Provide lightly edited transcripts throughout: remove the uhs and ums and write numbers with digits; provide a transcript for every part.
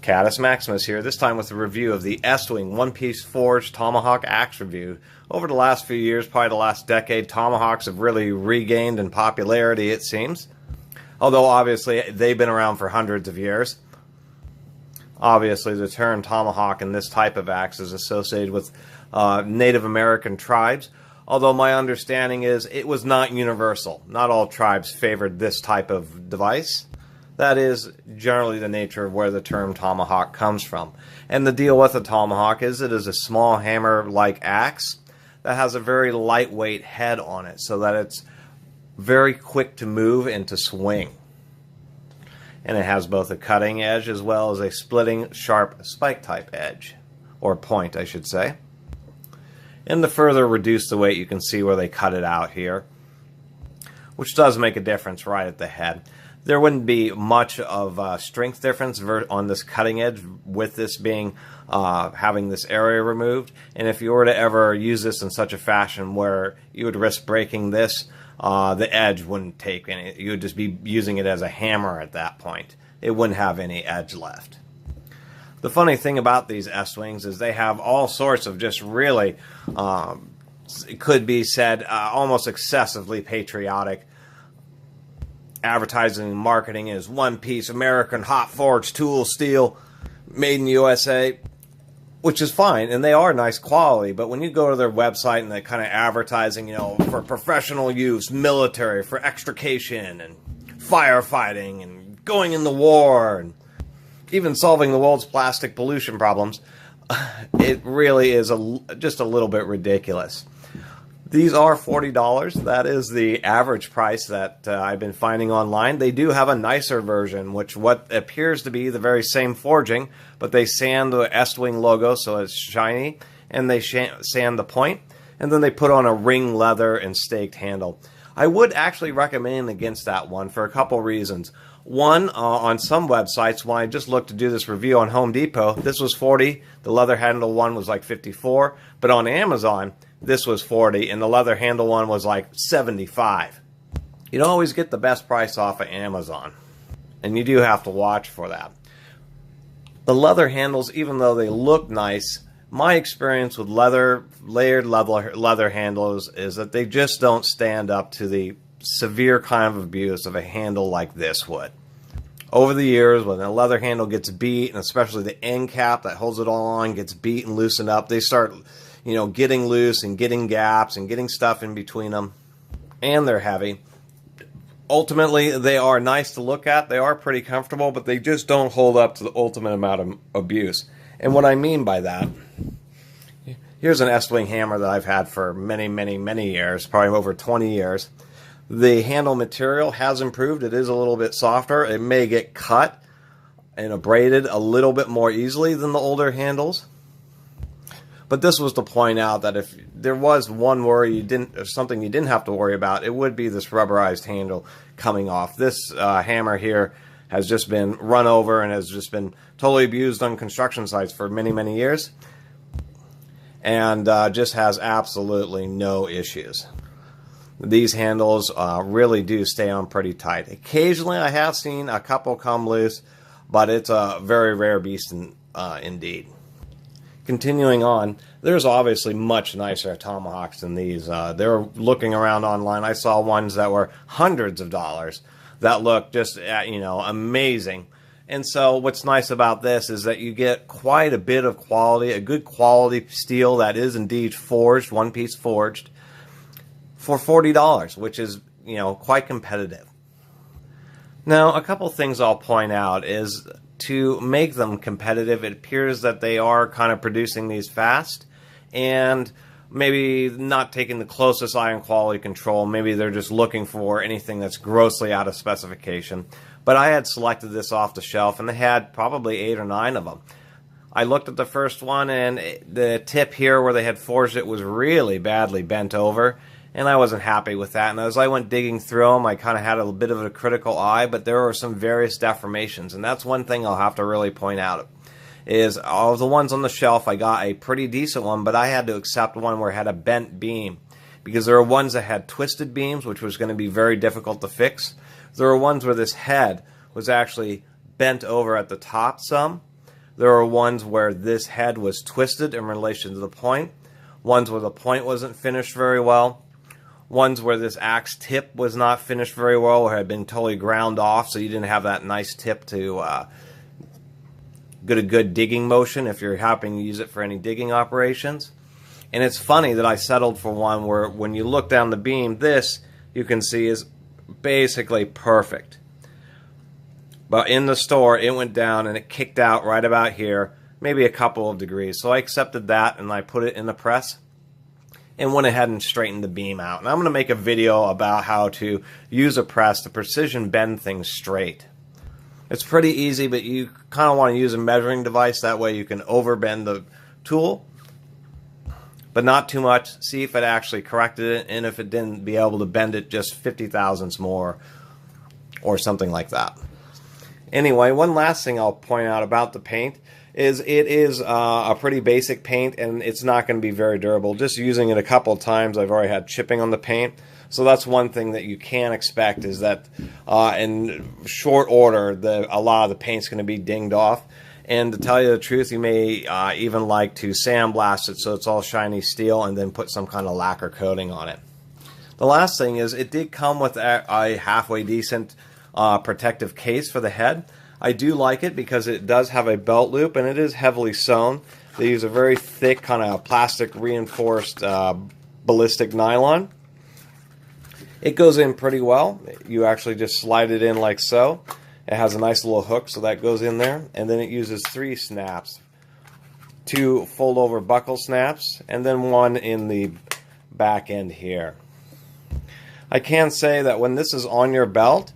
Catus Maximus here, this time with a review of the EstWing one-piece forged TomaHawk axe review. Over the last few years, probably the last decade, TomaHawks have really regained in popularity, it seems. Although, obviously, they've been around for hundreds of years. Obviously, the term tomahawk and this type of axe is associated with Native American tribes. Although my understanding is it was not universal. Not all tribes favored this type of device. That is generally the nature of where the term tomahawk comes from. And the deal with a tomahawk is it is a small hammer-like axe that has a very lightweight head on it so that it's very quick to move and to swing. And it has both a cutting edge as well as a splitting, sharp, spike-type edge. Or point, I should say. And to further reduce the weight, you can see where they cut it out here, which does make a difference right at the head. There wouldn't be much of strength difference on this cutting edge with this being having this area removed. And if you were to ever use this in such a fashion where you would risk breaking this, the edge wouldn't take any. You would just be using it as a hammer at that point. It wouldn't have any edge left. The funny thing about these EstWings is they have all sorts of just really, it could be said, almost excessively patriotic advertising and marketing is one-piece American hot forged tool steel made in the USA, which is fine, and they are nice quality, but when you go to their website and they're kind of advertising, you know, for professional use, military, for extrication and firefighting and going in the war and even solving the world's plastic pollution problems, it really is just a little bit ridiculous. These are $40. That is the average price that I've been finding online. They do have a nicer version, which what appears to be the very same forging, but they sand the EstWing logo so it's shiny, and they sand the point, and then they put on a ring leather and staked handle. I would actually recommend against that one for a couple reasons. One, on some websites, when I just looked to do this review on Home Depot, this was $40. The leather handle one was like $54. But on Amazon, this was $40, and the leather handle one was like $75. You don't always get the best price off of Amazon, and you do have to watch for that. The leather handles, even though they look nice, my experience with layered leather handles is that they just don't stand up to the severe kind of abuse of a handle like this would. Over the years, when a leather handle gets beat, and especially the end cap that holds it all on gets beat and loosened up, they start, you know, getting loose and getting gaps and getting stuff in between them, and they're heavy. Ultimately, they are nice to look at, they are pretty comfortable, but they just don't hold up to the ultimate amount of abuse. And what I mean by that, here's an EstWing hammer that I've had for many years, probably over 20 years. The handle material has improved. It is a little bit softer. It may get cut and abraded a little bit more easily than the older handles. But this was to point out that if there was one worry or something you didn't have to worry about, it would be this rubberized handle coming off. This hammer here has just been run over and has just been totally abused on construction sites for many years, and just has absolutely no issues. These handles really do stay on pretty tight. Occasionally I have seen a couple come loose, but it's a very rare beast indeed. Continuing on, there's obviously much nicer tomahawks than these. They were looking around online. I saw ones that were hundreds of dollars that look just, you know, amazing. And so what's nice about this is that you get quite a bit of quality, a good quality steel that is indeed forged, one piece forged, for $40, which is, you know, quite competitive. Now, a couple things I'll point out is to make them competitive, it appears that they are kind of producing these fast and maybe not taking the closest eye on quality control. Maybe they're just looking for anything that's grossly out of specification. But I had selected this off the shelf, and they had probably 8 or 9 of them. I looked at the first one, and the tip here where they had forged it was really badly bent over, and I wasn't happy with that. And as I went digging through them, I kind of had a bit of a critical eye, but there were some various deformations, and that's one thing I'll have to really point out. Is all of the ones on the shelf, I got a pretty decent one, but I had to accept one where it had a bent beam, because there were ones that had twisted beams, which was going to be very difficult to fix. There were ones where this head was actually bent over at the top some, There are ones where this head was twisted in relation to the point, ones where the point wasn't finished very well, ones where this axe tip was not finished very well or had been totally ground off, so you didn't have that nice tip to get a good digging motion if you're happening to use it for any digging operations. And it's funny that I settled for one where when you look down the beam, this you can see is basically perfect. But in the store, it went down and it kicked out right about here, maybe a couple of degrees. So I accepted that and I put it in the press and went ahead and straightened the beam out. And I'm going to make a video about how to use a press to precision bend things straight. It's pretty easy, but you kind of want to use a measuring device. That way you can overbend the tool, but not too much. See if it actually corrected it, and if it didn't, be able to bend it just 50 thousandths more or something like that. Anyway, one last thing I'll point out about the paint is it is a pretty basic paint, and it's not going to be very durable. Just using it a couple of times, I've already had chipping on the paint. So that's one thing that you can expect, is that in short order, a lot of the paint's going to be dinged off. And to tell you the truth, you may even like to sandblast it so it's all shiny steel and then put some kind of lacquer coating on it. The last thing is it did come with a halfway decent protective case for the head. I do like it because it does have a belt loop and it is heavily sewn. They use a very thick kind of plastic reinforced ballistic nylon. It goes in pretty well. You actually just slide it in like so. It has a nice little hook, so that goes in there. And then it uses 3 snaps. 2 fold over buckle snaps, and then 1 in the back end here. I can say that when this is on your belt,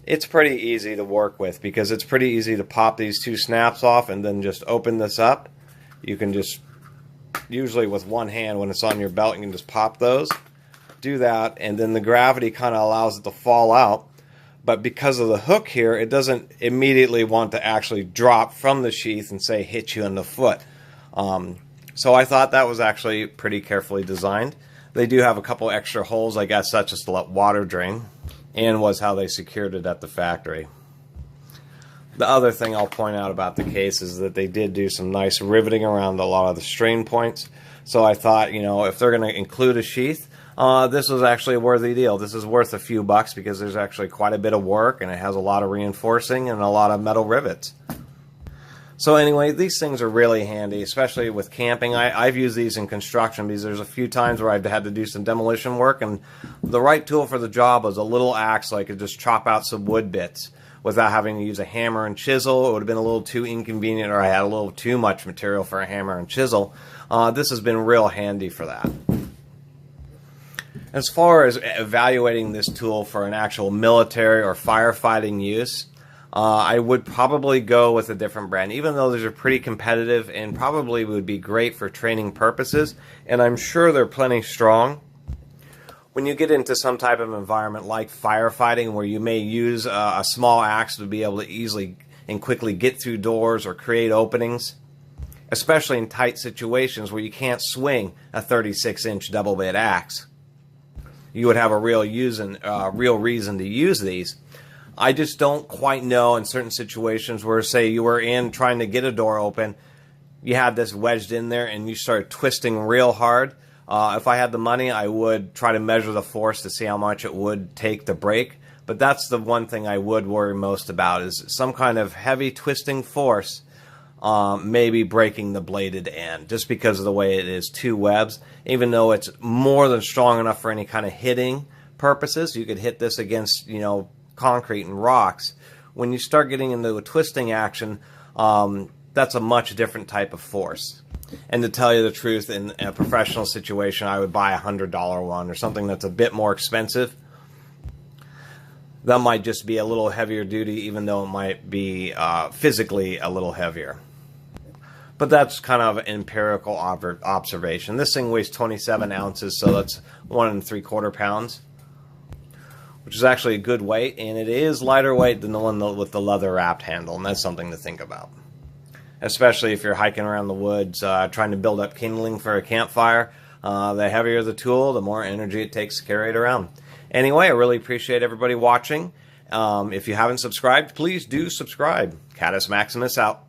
it's pretty easy to work with, because it's pretty easy to pop these 2 snaps off and then just open this up. You can just, usually with one hand when it's on your belt, you can just pop those. Do that, and then the gravity kind of allows it to fall out. But because of the hook here, it doesn't immediately want to actually drop from the sheath and say hit you in the foot. So I thought that was actually pretty carefully designed. They do have a couple extra holes, I guess that's just to let water drain, and was how they secured it at the factory. The other thing I'll point out about the case is that they did do some nice riveting around a lot of the strain points. So I thought, you know, if they're going to include a sheath, this was actually a worthy deal. This is worth a few bucks because there's actually quite a bit of work, and it has a lot of reinforcing and a lot of metal rivets. So anyway, these things are really handy, especially with camping. I've used these in construction because there's a few times where I've had to do some demolition work, and the right tool for the job was a little axe so I could just chop out some wood bits without having to use a hammer and chisel. It would have been a little too inconvenient, or I had a little too much material for a hammer and chisel. This has been real handy for that. As far as evaluating this tool for an actual military or firefighting use, I would probably go with a different brand, even though these are pretty competitive and probably would be great for training purposes, and I'm sure they're plenty strong. When you get into some type of environment like firefighting, where you may use a small axe to be able to easily and quickly get through doors or create openings, especially in tight situations where you can't swing a 36-inch double bit axe, you would have a real reason to use these. I just don't quite know in certain situations where, say, you were in trying to get a door open, you had this wedged in there and you started twisting real hard. If I had the money, I would try to measure the force to see how much it would take to break. But that's the one thing I would worry most about, is some kind of heavy twisting force maybe breaking the bladed end, just because of the way it is 2 webs. Even though it's more than strong enough for any kind of hitting purposes, you could hit this against, you know, concrete and rocks. When you start getting into a twisting action, that's a much different type of force. And to tell you the truth, in a professional situation, I would buy a $100 one or something that's a bit more expensive. That might just be a little heavier duty, even though it might be physically a little heavier. But that's kind of an empirical observation. This thing weighs 27 ounces, so that's 1 3/4 pounds, which is actually a good weight, and it is lighter weight than the one with the leather wrapped handle, and that's something to think about. Especially if you're hiking around the woods, trying to build up kindling for a campfire. The heavier the tool, the more energy it takes to carry it around. Anyway, I really appreciate everybody watching. If you haven't subscribed, please do subscribe. Catus Maximus out.